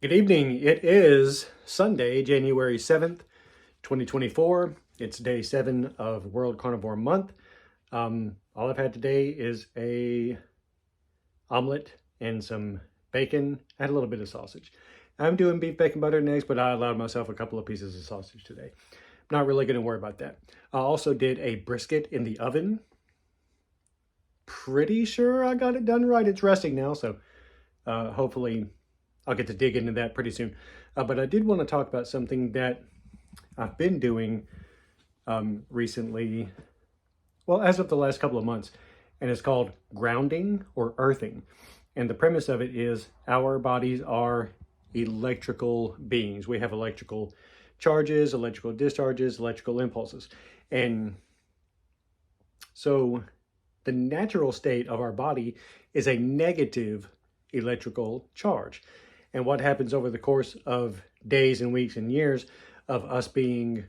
Good evening. It is Sunday, January 7th, 2024. It's day 7 of World Carnivore Month. All I've had today is a omelet and some bacon. I had a little bit of sausage. I'm doing beef, bacon, butter, and eggs, but I allowed myself a couple of pieces of sausage today. I'm not really going to worry about that. I also did a brisket in the oven. Pretty sure I got it done right. It's resting now, so hopefully I'll get to dig into that pretty soon. But I did want to talk about something that I've been doing recently, well, as of the last couple of months, and it's called grounding or earthing. And the premise of it is our bodies are electrical beings. We have electrical charges, electrical discharges, electrical impulses. And so the natural state of our body is a negative electrical charge. And what happens over the course of days and weeks and years of us being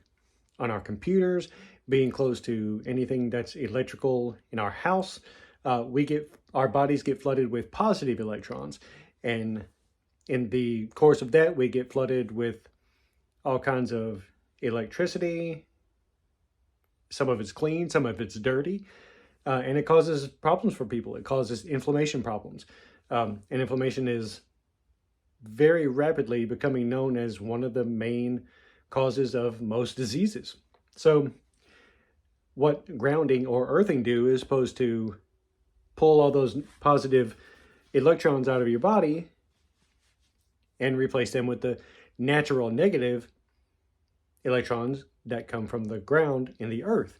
on our computers, being close to anything that's electrical in our house, our bodies get flooded with positive electrons. And in the course of that, we get flooded with all kinds of electricity. Some of it's clean, some of it's dirty. And it causes problems for people. It causes inflammation problems. And inflammation is very rapidly becoming known as one of the main causes of most diseases. So what grounding or earthing do is supposed to pull all those positive electrons out of your body and replace them with the natural negative electrons that come from the ground in the earth.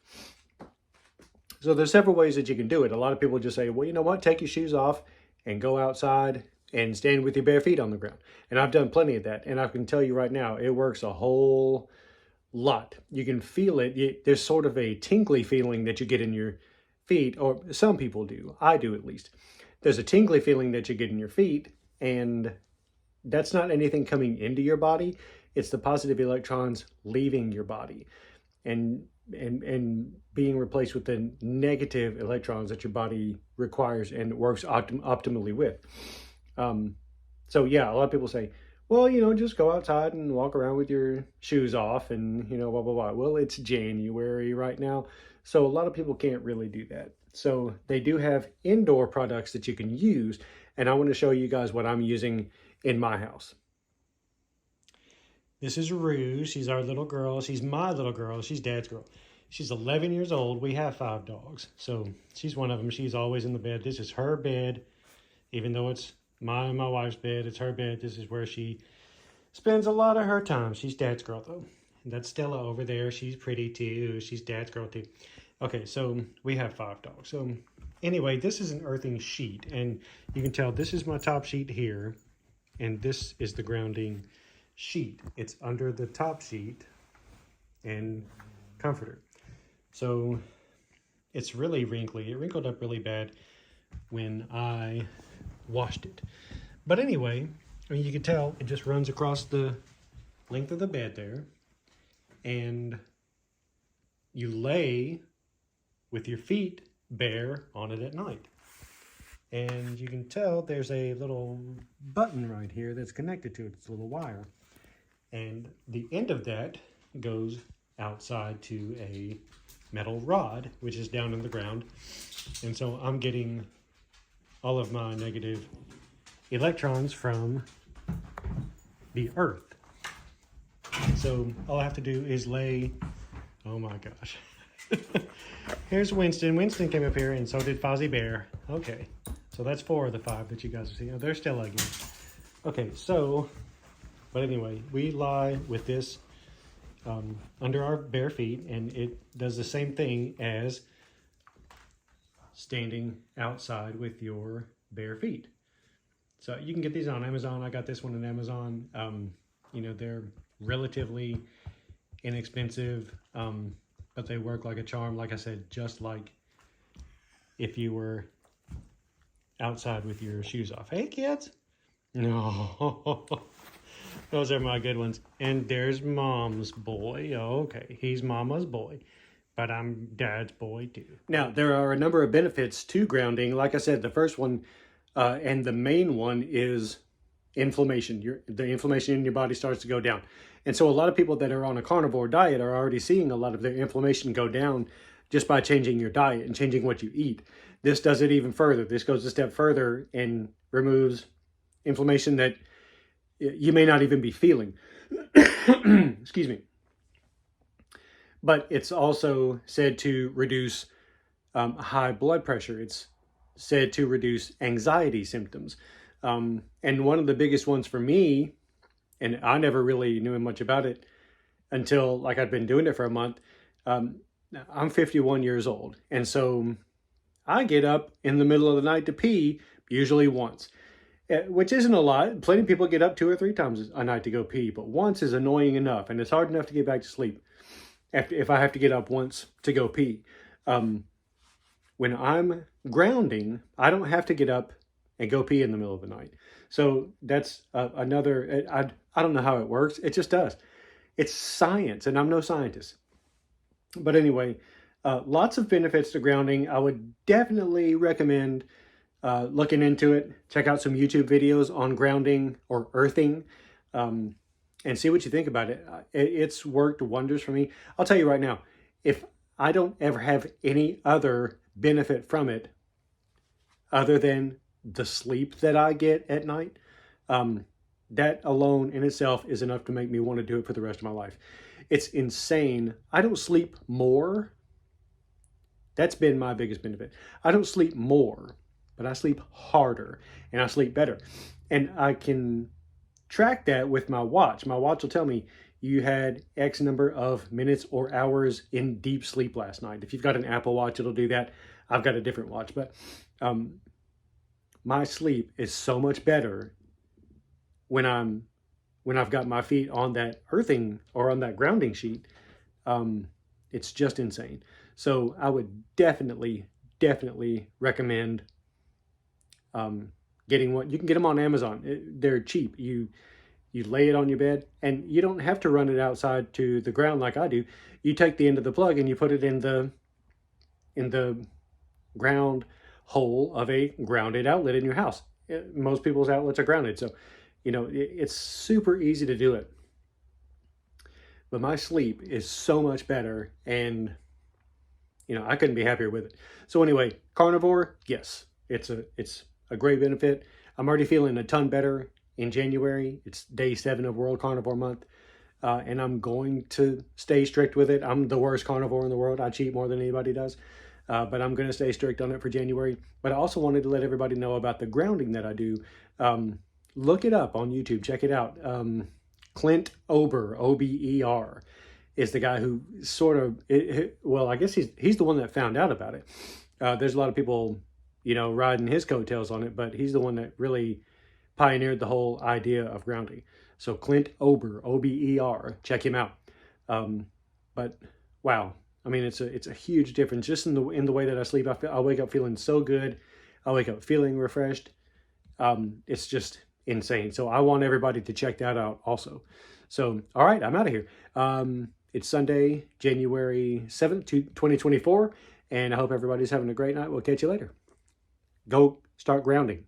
So there's several ways that you can do it. A lot of people just say, well, you know what, take your shoes off and go outside and stand with your bare feet on the ground. And I've done plenty of that. And I can tell you right now, it works a whole lot. You can feel it. There's sort of a tingly feeling that you get in your feet, or some people do. I do, at least. There's a tingly feeling that you get in your feet, and that's not anything coming into your body. It's the positive electrons leaving your body and being replaced with the negative electrons that your body requires and works optimally with. So yeah, a lot of people say, well, you know, just go outside and walk around with your shoes off and, you know, blah, blah, blah. Well, it's January right now, so a lot of people can't really do that. So they do have indoor products that you can use, and I want to show you guys what I'm using in my house. This is Rue. She's our little girl. She's my little girl. She's Dad's girl. She's 11 years old. We have 5 dogs. So she's one of them. She's always in the bed. This is her bed. Even though it's my wife's bed, it's her bed. This is where she spends a lot of her time. She's Dad's girl, though. And that's Stella over there. She's pretty, too. She's Dad's girl, too. Okay, so we have 5 dogs. So anyway, this is an earthing sheet. And you can tell this is my top sheet here. And this is the grounding sheet. It's under the top sheet and comforter. So it's really wrinkly. It wrinkled up really bad when I washed it. But anyway, I mean, you can tell it just runs across the length of the bed there. And you lay with your feet bare on it at night. And you can tell there's a little button right here that's connected to it. It's a little wire. And the end of that goes outside to a metal rod, which is down in the ground. And so I'm getting all of my negative electrons from the earth. So all I have to do is lay, oh my gosh. Here's Winston. Winston came up here, and so did Fozzie Bear. Okay, so that's 4 of the 5 that you guys are seeing. Oh, there's Stella again. Okay, so, but anyway, we lie with this under our bare feet, and it does the same thing as standing outside with your bare feet. So you can get these on Amazon. I got this one on Amazon. You know, they're relatively inexpensive, but they work like a charm. Like I said, just like if you were outside with your shoes off. Hey, kids. No. Those are my good ones. And there's Mom's boy. Okay, he's Mama's boy, but I'm Dad's boy too. Now, there are a number of benefits to grounding. Like I said, the first one and the main one is inflammation. The inflammation in your body starts to go down. And so a lot of people that are on a carnivore diet are already seeing a lot of their inflammation go down just by changing your diet and changing what you eat. This does it even further. This goes a step further and removes inflammation that you may not even be feeling. Excuse me. But it's also said to reduce high blood pressure. It's said to reduce anxiety symptoms. And one of the biggest ones for me, and I never really knew much about it until like I'd been doing it for a month. I'm 51 years old. And so I get up in the middle of the night to pee, usually once, which isn't a lot. Plenty of people get up 2 or 3 times a night to go pee, but once is annoying enough. And it's hard enough to get back to sleep if I have to get up once to go pee. When I'm grounding, I don't have to get up and go pee in the middle of the night. So that's another, I don't know how it works. It just does. It's science, and I'm no scientist. But anyway, lots of benefits to grounding. I would definitely recommend looking into it. Check out some YouTube videos on grounding or earthing, and see what you think about it. It's worked wonders for me. I'll tell you right now, if I don't ever have any other benefit from it other than the sleep that I get at night, that alone in itself is enough to make me want to do it for the rest of my life. It's insane. I don't sleep more. That's been my biggest benefit. I don't sleep more, but I sleep harder and I sleep better. And I can track that with my watch. My watch will tell me you had X number of minutes or hours in deep sleep last night. If you've got an Apple Watch, it'll do that. I've got a different watch, but my sleep is so much better when I've got my feet on that earthing or on that grounding sheet. It's just insane. So I would definitely recommend getting one. You can get them on Amazon. They're cheap. You lay it on your bed, and you don't have to run it outside to the ground like I do. You take the end of the plug and you put it in the ground hole of a grounded outlet in your house. Most people's outlets are grounded, so it's super easy to do it. But my sleep is so much better, and I couldn't be happier with it. So anyway, carnivore, yes, it's a great benefit. I'm already feeling a ton better in January. It's day 7 of World Carnivore Month, and I'm going to stay strict with it. I'm the worst carnivore in the world. I cheat more than anybody does, but I'm going to stay strict on it for January. But I also wanted to let everybody know about the grounding that I do. Look it up on YouTube. Check it out. Clint Ober, O-B-E-R, is the guy who sort of, well, I guess he's the one that found out about it. There's a lot of people, riding his coattails on it, but he's the one that really pioneered the whole idea of grounding. So Clint Ober, O-B-E-R, check him out. But wow, I mean, it's a huge difference just in the way that I sleep. I wake up feeling so good. I wake up feeling refreshed. It's just insane. So I want everybody to check that out also. So, all right, I'm out of here. It's Sunday, January 7th, 2024, and I hope everybody's having a great night. We'll catch you later. Go start grounding.